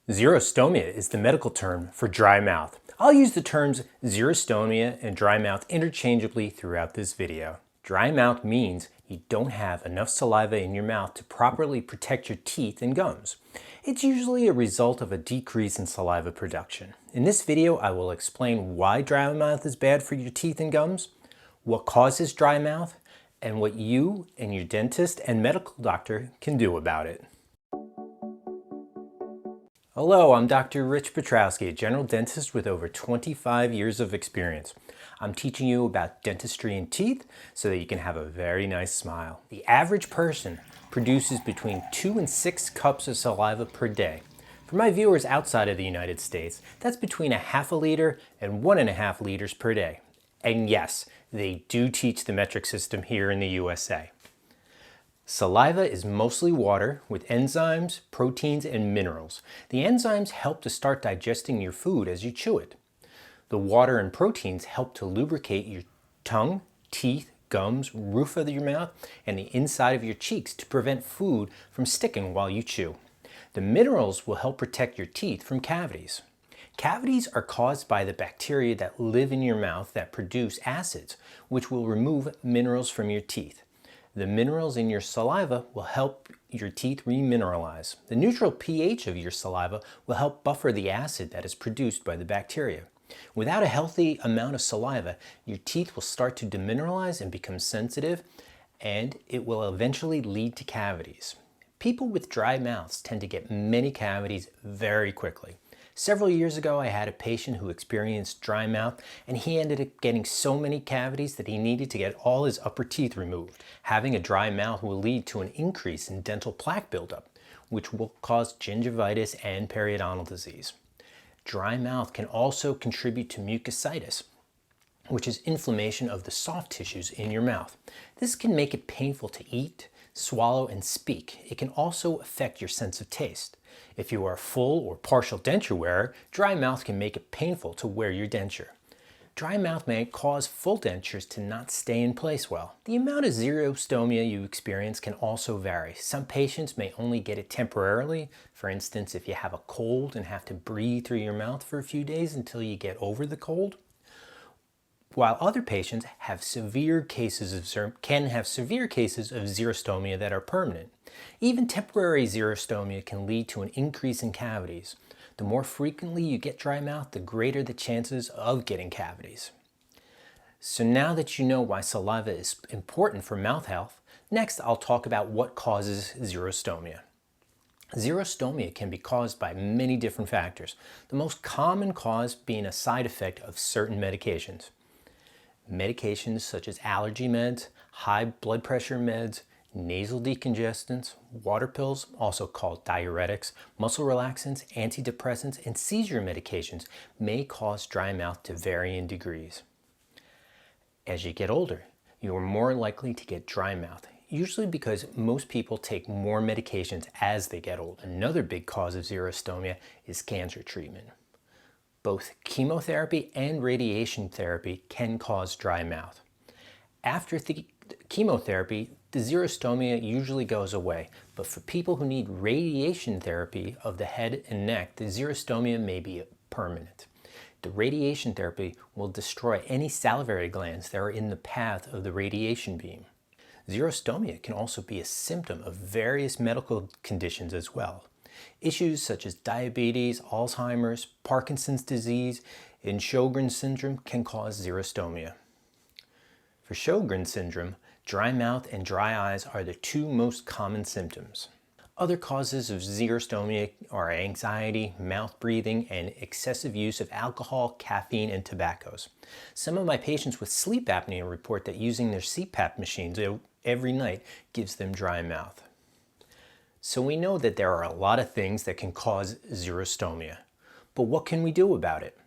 Xerostomia is the medical term for dry mouth. I'll use the terms xerostomia and dry mouth interchangeably throughout this video. Dry mouth means you don't have enough saliva in your mouth to properly protect your teeth and gums. It's usually a result of a decrease in saliva production. In this video, I will explain why dry mouth is bad for your teeth and gums, what causes dry mouth, and what you and your dentist and medical doctor can do about it. Hello, I'm Dr. Rich Petrowski, a general dentist with over 25 years of experience. I'm teaching you about dentistry and teeth so that you can have a very nice smile. The average person produces between 2 and 6 cups of saliva per day. For my viewers outside of the United States, that's between a half a liter and 1.5 liters per day. And yes, they do teach the metric system here in the USA. Saliva is mostly water with enzymes, proteins, and minerals. The enzymes help to start digesting your food as you chew it. The water and proteins help to lubricate your tongue, teeth, gums, roof of your mouth, and the inside of your cheeks to prevent food from sticking while you chew. The minerals will help protect your teeth from cavities. Cavities are caused by the bacteria that live in your mouth that produce acids, which will remove minerals from your teeth. The minerals in your saliva will help your teeth remineralize. The neutral pH of your saliva will help buffer the acid that is produced by the bacteria. Without a healthy amount of saliva, your teeth will start to demineralize and become sensitive, and it will eventually lead to cavities. People with dry mouths tend to get many cavities very quickly. Several years ago, I had a patient who experienced dry mouth, and he ended up getting so many cavities that he needed to get all his upper teeth removed. Having a dry mouth will lead to an increase in dental plaque buildup, which will cause gingivitis and periodontal disease. Dry mouth can also contribute to mucositis, which is inflammation of the soft tissues in your mouth. This can make it painful to eat, swallow, and speak. It can also affect your sense of taste. If you are a full or partial denture wearer, dry mouth can make it painful to wear your denture. Dry mouth may cause full dentures to not stay in place well. The amount of xerostomia you experience can also vary. Some patients may only get it temporarily. For instance, if you have a cold and have to breathe through your mouth for a few days until you get over the cold. While other patients can have severe cases of xerostomia that are permanent. Even temporary xerostomia can lead to an increase in cavities. The more frequently you get dry mouth, the greater the chances of getting cavities. So now that you know why saliva is important for mouth health, next I'll talk about what causes xerostomia. Xerostomia can be caused by many different factors, the most common cause being a side effect of certain medications. Medications such as allergy meds, high blood pressure meds, nasal decongestants, water pills, also called diuretics, muscle relaxants, antidepressants, and seizure medications may cause dry mouth to varying degrees. As you get older, you are more likely to get dry mouth, usually because most people take more medications as they get older. Another big cause of xerostomia is cancer treatment. Both chemotherapy and radiation therapy can cause dry mouth. After chemotherapy, the xerostomia usually goes away, but for people who need radiation therapy of the head and neck, the xerostomia may be permanent. The radiation therapy will destroy any salivary glands that are in the path of the radiation beam. Xerostomia can also be a symptom of various medical conditions as well. Issues such as diabetes, Alzheimer's, Parkinson's disease, and Sjogren's syndrome can cause xerostomia. For Sjogren's syndrome, dry mouth and dry eyes are the two most common symptoms. Other causes of xerostomia are anxiety, mouth breathing, and excessive use of alcohol, caffeine, and tobaccos. Some of my patients with sleep apnea report that using their CPAP machines every night gives them dry mouth. So we know that there are a lot of things that can cause xerostomia, but what can we do about it?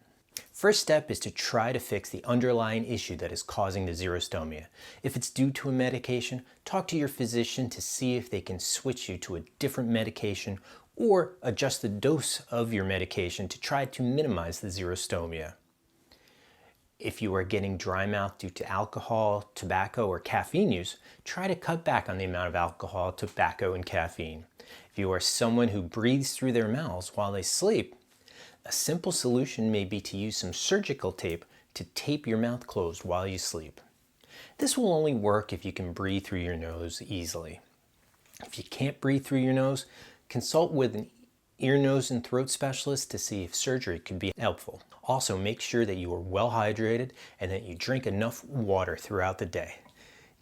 First step is to try to fix the underlying issue that is causing the xerostomia. If it's due to a medication, talk to your physician to see if they can switch you to a different medication or adjust the dose of your medication to try to minimize the xerostomia. If you are getting dry mouth due to alcohol, tobacco, or caffeine use, try to cut back on the amount of alcohol, tobacco, and caffeine. If you are someone who breathes through their mouths while they sleep, a simple solution may be to use some surgical tape to tape your mouth closed while you sleep. This will only work if you can breathe through your nose easily. If you can't breathe through your nose, consult with an ear, nose, and throat specialist to see if surgery could be helpful. Also, make sure that you are well hydrated and that you drink enough water throughout the day.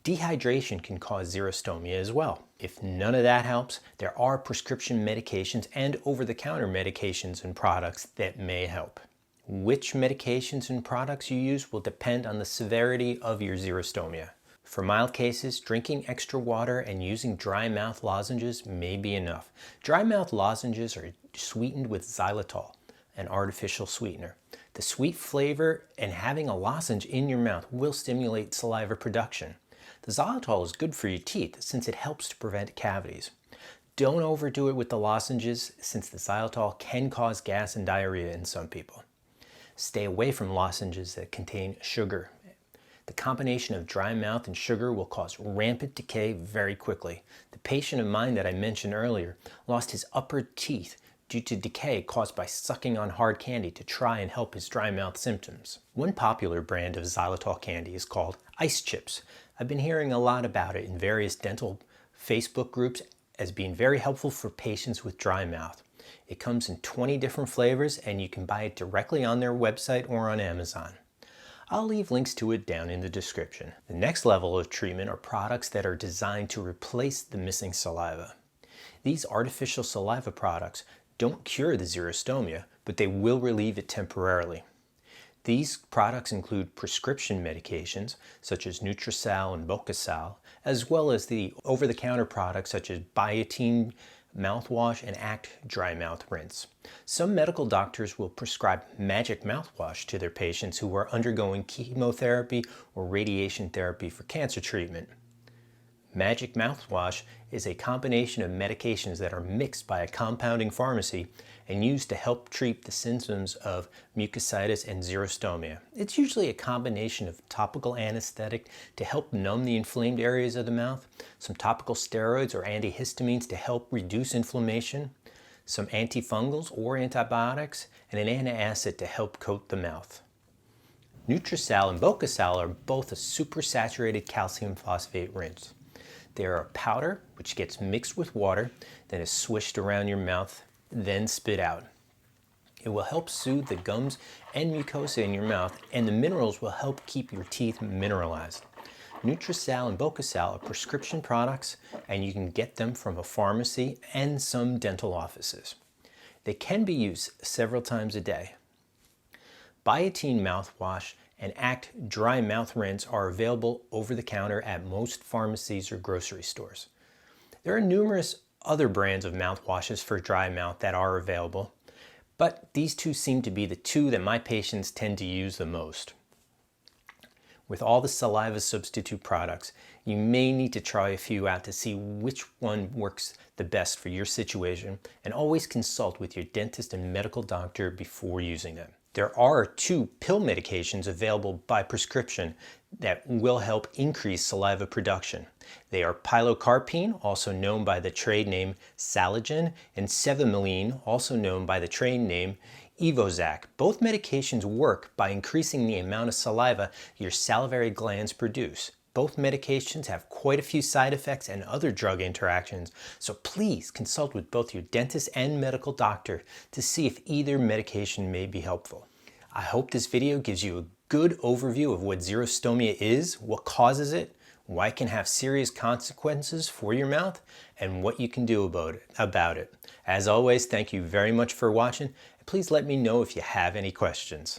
Dehydration can cause xerostomia as well. If none of that helps, there are prescription medications and over-the-counter medications and products that may help. Which medications and products you use will depend on the severity of your xerostomia. For mild cases, drinking extra water and using dry mouth lozenges may be enough. Dry mouth lozenges are sweetened with xylitol, an artificial sweetener. The sweet flavor and having a lozenge in your mouth will stimulate saliva production. The xylitol is good for your teeth since it helps to prevent cavities. Don't overdo it with the lozenges since the xylitol can cause gas and diarrhea in some people. Stay away from lozenges that contain sugar. The combination of dry mouth and sugar will cause rampant decay very quickly. The patient of mine that I mentioned earlier lost his upper teeth due to decay caused by sucking on hard candy to try and help his dry mouth symptoms. One popular brand of xylitol candy is called Ice Chips. I've been hearing a lot about it in various dental Facebook groups as being very helpful for patients with dry mouth. It comes in 20 different flavors and you can buy it directly on their website or on Amazon. I'll leave links to it down in the description. The next level of treatment are products that are designed to replace the missing saliva. These artificial saliva products don't cure the xerostomia, but they will relieve it temporarily. These products include prescription medications such as Nutrisal and Bocasal, as well as the over-the-counter products such as Biotin mouthwash and Act dry mouth rinse. Some medical doctors will prescribe magic mouthwash to their patients who are undergoing chemotherapy or radiation therapy for cancer treatment. Magic mouthwash is a combination of medications that are mixed by a compounding pharmacy and used to help treat the symptoms of mucositis and xerostomia. It's usually a combination of topical anesthetic to help numb the inflamed areas of the mouth, some topical steroids or antihistamines to help reduce inflammation, some antifungals or antibiotics, and an antacid to help coat the mouth. Nutrisal and Bocasal are both a supersaturated calcium phosphate rinse. They are a powder which gets mixed with water, then is swished around your mouth, then spit out. It will help soothe the gums and mucosa in your mouth, and the minerals will help keep your teeth mineralized. Nutrisal and Bocasal are prescription products, and you can get them from a pharmacy and some dental offices. They can be used several times a day. Biotin mouthwash and Act dry mouth rinse are available over the counter at most pharmacies or grocery stores. There are numerous other brands of mouthwashes for dry mouth that are available, but these two seem to be the two that my patients tend to use the most. With all the saliva substitute products, you may need to try a few out to see which one works the best for your situation, and always consult with your dentist and medical doctor before using them. There are 2 pill medications available by prescription that will help increase saliva production. They are pilocarpine, also known by the trade name Saligen, and cevimeline, also known by the trade name Evozac. Both medications work by increasing the amount of saliva your salivary glands produce. Both medications have quite a few side effects and other drug interactions, so please consult with both your dentist and medical doctor to see if either medication may be helpful. I hope this video gives you a good overview of what xerostomia is, what causes it, why it can have serious consequences for your mouth, and what you can do about it. As always, thank you very much for watching, and please let me know if you have any questions.